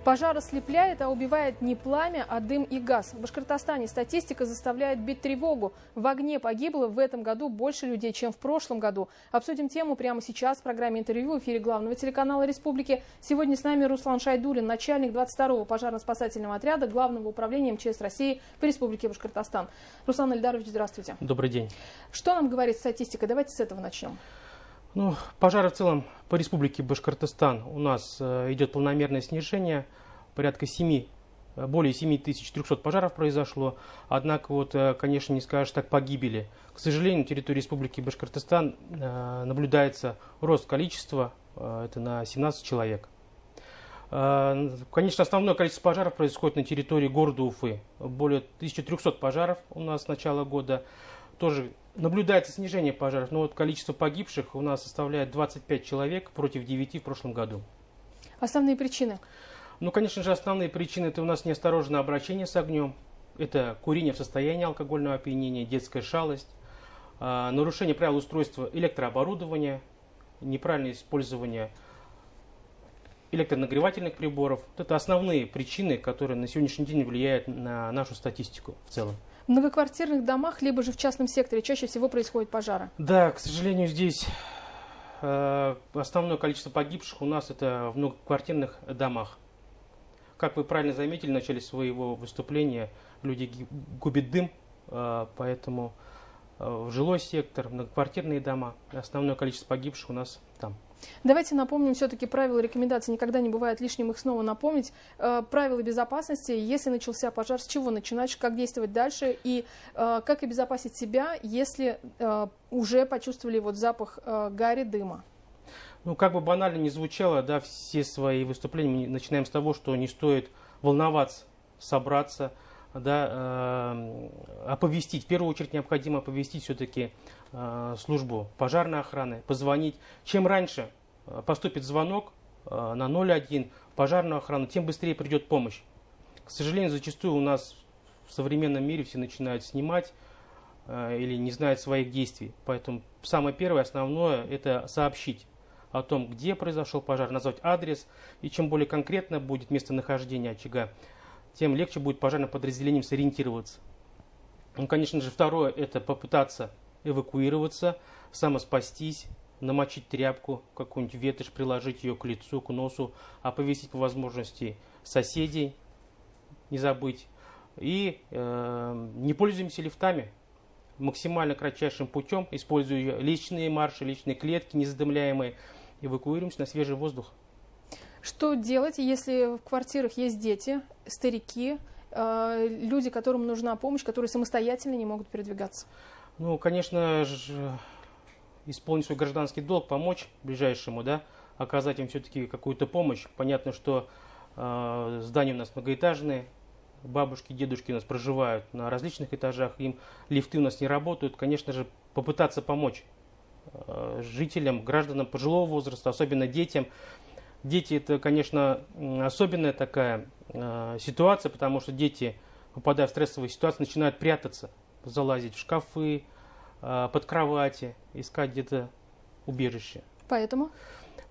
Пожар ослепляет, а убивает не пламя, а дым и газ. В Башкортостане статистика заставляет бить тревогу. В огне погибло в этом году больше людей, чем в прошлом году. Обсудим тему прямо сейчас в программе «Интервью» в эфире главного телеканала республики. Сегодня с нами Руслан Шайдуллин, начальник 22-го пожарно-спасательного отряда Главного управления МЧС России по республике Башкортостан. Руслан Эльдарович, здравствуйте. Добрый день. Что нам говорит статистика? Давайте с этого начнем. Пожары в целом по республике Башкортостан у нас идет планомерное снижение. Порядка более 7300 пожаров произошло. Однако, конечно, не скажешь так, погибели. К сожалению, на территории республики Башкортостан наблюдается рост количества, это на 17 человек. Конечно, основное количество пожаров происходит на территории города Уфы. Более 1300 пожаров у нас с начала года. Тоже наблюдается снижение пожаров, но количество погибших у нас составляет 25 человек против 9 в прошлом году. Основные причины? Конечно же, основные причины – это у нас неосторожное обращение с огнем, это курение в состоянии алкогольного опьянения, детская шалость, нарушение правил устройства электрооборудования, неправильное использование электронагревательных приборов. Это основные причины, которые на сегодняшний день влияют на нашу статистику в целом. В многоквартирных домах, либо же в частном секторе чаще всего происходят пожары? Да, к сожалению, здесь основное количество погибших у нас это в многоквартирных домах. Как вы правильно заметили в начале своего выступления, люди губят дым, поэтому жилой сектор, многоквартирные дома, основное количество погибших у нас там. Давайте напомним все-таки правила, рекомендации. Никогда не бывает лишним их снова напомнить. Правила безопасности. Если начался пожар, с чего начинать, как действовать дальше и как обезопасить себя, если уже почувствовали запах гари, дыма. Как бы банально ни звучало, да, все свои выступления мы начинаем с того, что не стоит волноваться, собраться, да, оповестить. В первую очередь необходимо оповестить все-таки службу пожарной охраны, позвонить. Чем раньше поступит звонок на 01 в пожарную охрану, тем быстрее придет помощь. К сожалению, зачастую у нас в современном мире все начинают снимать или не знают своих действий. Поэтому самое первое, основное, это сообщить о том, где произошел пожар, назвать адрес. И чем более конкретно будет местонахождение очага, тем легче будет пожарным подразделениям сориентироваться. Конечно же, второе, это попытаться эвакуироваться, самоспастись, намочить тряпку, какую-нибудь ветошь, приложить ее к лицу, к носу, оповестить по возможности соседей, не забыть. И не пользуемся лифтами. Максимально кратчайшим путем, используя личные марши, личные клетки, незадымляемые, эвакуируемся на свежий воздух. Что делать, если в квартирах есть дети, старики, люди, которым нужна помощь, которые самостоятельно не могут передвигаться? Конечно же, исполнить свой гражданский долг, помочь ближайшему, да, оказать им все-таки какую-то помощь. Понятно, что здания у нас многоэтажные, бабушки, дедушки у нас проживают на различных этажах, им лифты у нас не работают. Конечно же, попытаться помочь жителям, гражданам пожилого возраста, особенно детям. Дети – это, конечно, особенная такая ситуация, потому что дети, попадая в стрессовую ситуацию, начинают прятаться, залазить в шкафы, под кровати, искать где-то убежище.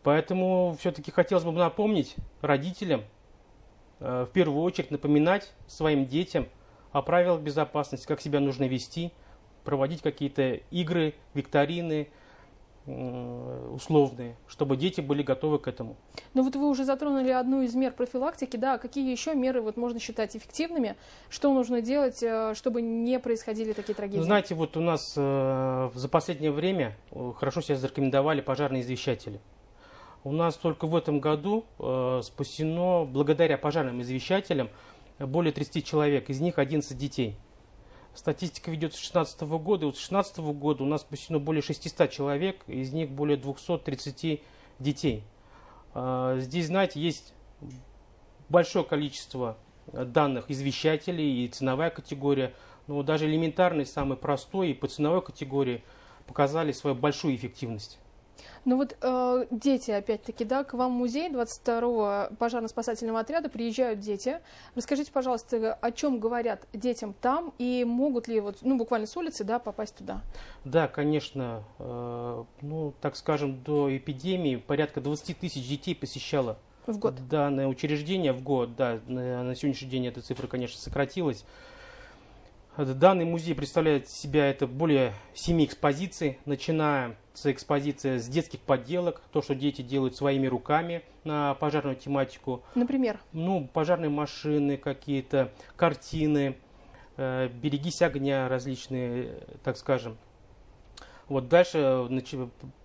Поэтому все-таки хотелось бы напомнить родителям, в первую очередь напоминать своим детям о правилах безопасности, как себя нужно вести, проводить какие-то игры, викторины условные, чтобы дети были готовы к этому. Вы уже затронули одну из мер профилактики, да, какие еще меры можно считать эффективными, что нужно делать, чтобы не происходили такие трагедии? Знаете, у нас за последнее время хорошо себя зарекомендовали пожарные извещатели. У нас только в этом году спасено, благодаря пожарным извещателям, более 30 человек, из них 11 детей. Статистика ведется с 2016 года, и с 2016 года у нас спасено более 600 человек, из них более 230 детей. Здесь, знаете, есть большое количество данных извещателей и ценовая категория, но даже элементарный, самый простой и по ценовой категории показали свою большую эффективность. Дети, опять-таки, да, к вам в музей 22-го пожарно-спасательного отряда приезжают дети. Расскажите, пожалуйста, о чем говорят детям там и могут ли буквально с улицы, да, попасть туда? Да, конечно, так скажем, до эпидемии порядка 20 тысяч детей посещало В год? Данное учреждение в год, да, на сегодняшний день эта цифра, конечно, сократилась. Данный музей представляет себя это более 7 экспозиций, начиная с экспозиции с детских поделок, то, что дети делают своими руками на пожарную тематику. Например? Ну, пожарные машины какие-то, картины, «Берегись огня» различные, так скажем. Вот дальше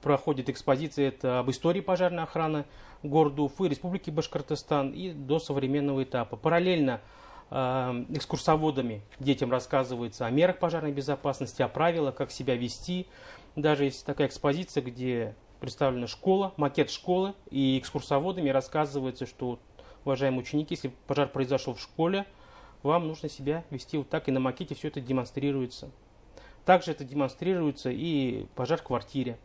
проходит экспозиция это об истории пожарной охраны города Уфы, Республики Башкортостан и до современного этапа. Параллельно экскурсоводами детям рассказывается о мерах пожарной безопасности, о правилах, как себя вести. Даже есть такая экспозиция, где представлена школа, макет школы, и экскурсоводами рассказывается, что, уважаемые ученики, если пожар произошел в школе, вам нужно себя вести вот так, и на макете все это демонстрируется. Также это демонстрируется и пожар в квартире.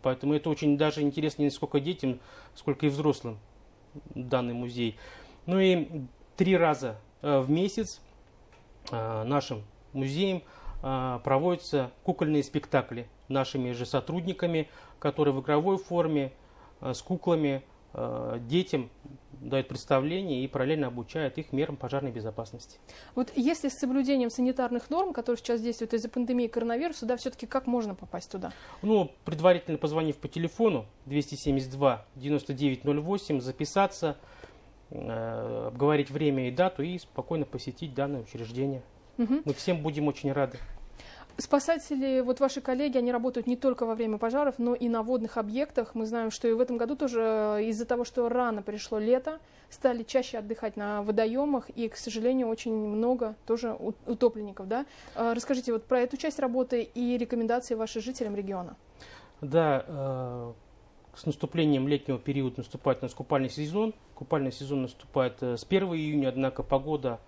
Поэтому это очень даже интересно не сколько детям, сколько и взрослым, данный музей. Ну и 3 раза в месяц нашим музеем проводятся кукольные спектакли нашими же сотрудниками, которые в игровой форме с куклами детям дают представление и параллельно обучают их мерам пожарной безопасности. Вот если с соблюдением санитарных норм, которые сейчас действуют из-за пандемии коронавируса, да, все-таки как можно попасть туда? Ну, предварительно позвонив по телефону 272-9908, записаться, обговорить время и дату и спокойно посетить данное учреждение. Угу. Мы всем будем очень рады. Спасатели, вот ваши коллеги, они работают не только во время пожаров, но и на водных объектах. Мы знаем, что и в этом году тоже из-за того, что рано пришло лето, стали чаще отдыхать на водоемах, и, к сожалению, очень много тоже утопленников. Да? Расскажите вот про эту часть работы и рекомендации вашим жителям региона. Да, с наступлением летнего периода наступает у нас купальный сезон. Купальный сезон наступает с 1 июня, однако погода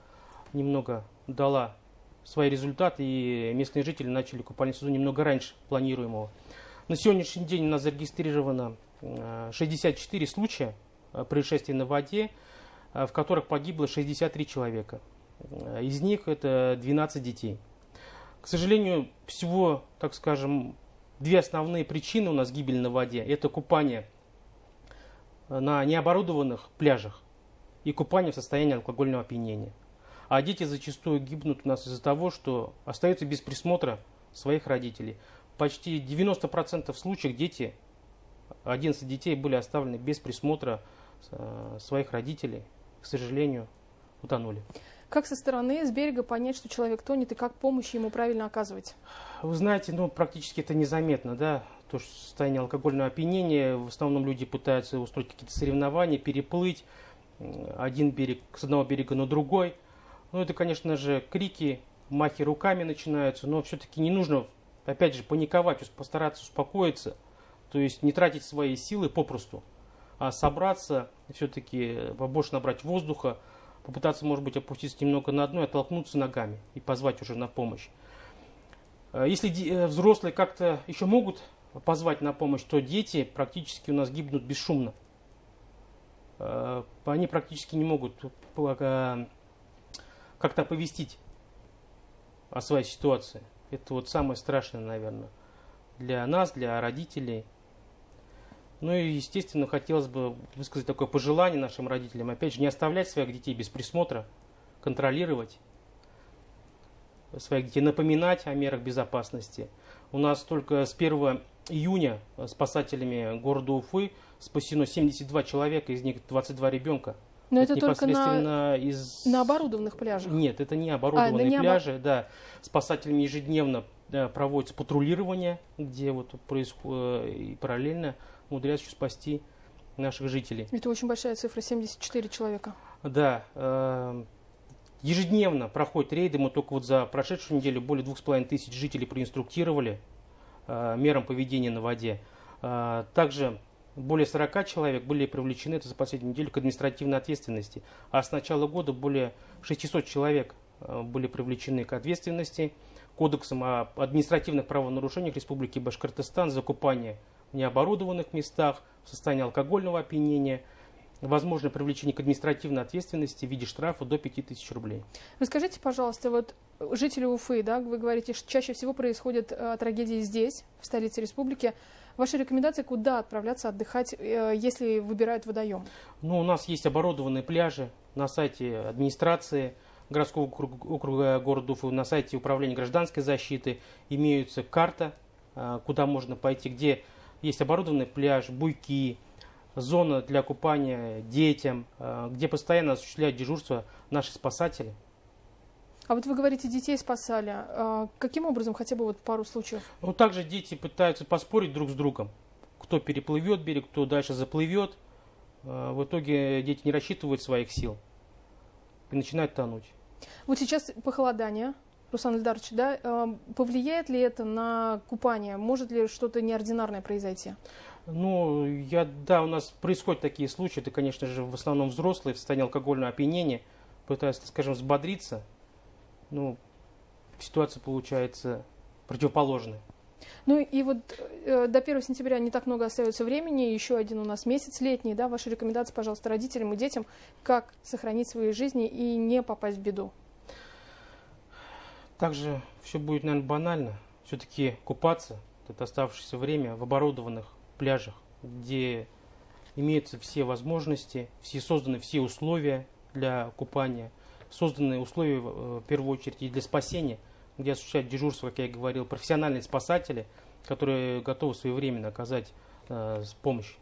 немного дала свои результаты, и местные жители начали купальный сезон немного раньше планируемого. На сегодняшний день у нас зарегистрировано 64 случая происшествий на воде, в которых погибло 63 человека. Из них это 12 детей. К сожалению, всего, так скажем, 2 основные причины у нас гибели на воде. Это купание на необорудованных пляжах и купание в состоянии алкогольного опьянения. А дети зачастую гибнут у нас из-за того, что остаются без присмотра своих родителей. Почти 90% случаев 11 детей были оставлены без присмотра своих родителей. К сожалению, утонули. Как со стороны, с берега понять, что человек тонет, и как помощь ему правильно оказывать? Вы знаете, практически это незаметно, да, то, что состояние алкогольного опьянения. В основном люди пытаются устроить какие-то соревнования, переплыть с одного берега на другой. Это, конечно же, крики, махи руками начинаются, но все-таки не нужно, опять же, паниковать, постараться успокоиться, то есть не тратить свои силы попросту, а собраться, все-таки побольше набрать воздуха, попытаться, может быть, опуститься немного на дно и оттолкнуться ногами и позвать уже на помощь. Если взрослые как-то еще могут позвать на помощь, то дети практически у нас гибнут бесшумно. Они практически не могут как-то оповестить о своей ситуации. Это вот самое страшное, наверное, для нас, для родителей. Ну и, естественно, хотелось бы высказать такое пожелание нашим родителям. Опять же, не оставлять своих детей без присмотра, контролировать своих детей, напоминать о мерах безопасности. У нас только с 1 июня спасателями города Уфы спасено 72 человека, из них 22 ребенка. Но это только на оборудованных пляжах? Нет, это не оборудованные пляжи. Да. Спасателями ежедневно проводится патрулирование, где вот происходит и параллельно умудряются спасти наших жителей. Это очень большая цифра, 74 человека. Да. Ежедневно проходят рейды. Мы только вот за прошедшую неделю более 2500 жителей проинструктировали мерам поведения на воде. Также более 40 человек были привлечены, это за последнюю неделю, к административной ответственности. А с начала года более 600 человек были привлечены к ответственности Кодексом о административных правонарушениях Республики Башкортостан за купание в необорудованных местах, в состоянии алкогольного опьянения. Возможно привлечение к административной ответственности в виде штрафа до 5000 рублей. Расскажите, пожалуйста, вот жители Уфы, да, вы говорите, что чаще всего происходят трагедии здесь, в столице республики. Ваши рекомендации, куда отправляться отдыхать, если выбирают водоем? Ну, у нас есть оборудованные пляжи на сайте администрации городского округа города Уфы, на сайте управления гражданской защиты имеется карта, куда можно пойти, где есть оборудованный пляж, буйки, зона для купания детям, где постоянно осуществляют дежурство наши спасатели. А вот вы говорите, детей спасали. Каким образом, хотя бы вот пару случаев? Ну, также дети пытаются поспорить друг с другом. Кто переплывет берег, кто дальше заплывет. В итоге дети не рассчитывают своих сил и начинают тонуть. Вот сейчас похолодание, Руслан Ильдарович, да? Повлияет ли это на купание? Может ли что-то неординарное произойти? Ну, да, у нас происходят такие случаи. Это, конечно же, в основном взрослые в состоянии алкогольного опьянения пытаются, скажем, взбодриться. Ну, ситуация получается противоположная. Ну и вот до 1 сентября не так много остается времени, еще один у нас месяц летний, да? Ваши рекомендации, пожалуйста, родителям и детям, как сохранить свои жизни и не попасть в беду. Также все будет, наверное, банально. Все-таки купаться, это оставшееся время, в оборудованных пляжах, где имеются все возможности, созданы все условия для купания, созданы условия в первую очередь и для спасения, где осуществляют дежурство, как я и говорил, профессиональные спасатели, которые готовы своевременно оказать помощь.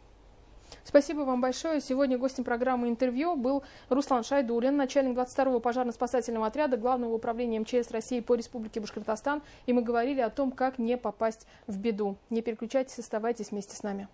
Спасибо вам большое. Сегодня гостем программы «Интервью» был Руслан Шайдуллин, начальник 22-го пожарно-спасательного отряда Главного управления МЧС России по Республике Башкортостан. И мы говорили о том, как не попасть в беду. Не переключайтесь, оставайтесь вместе с нами.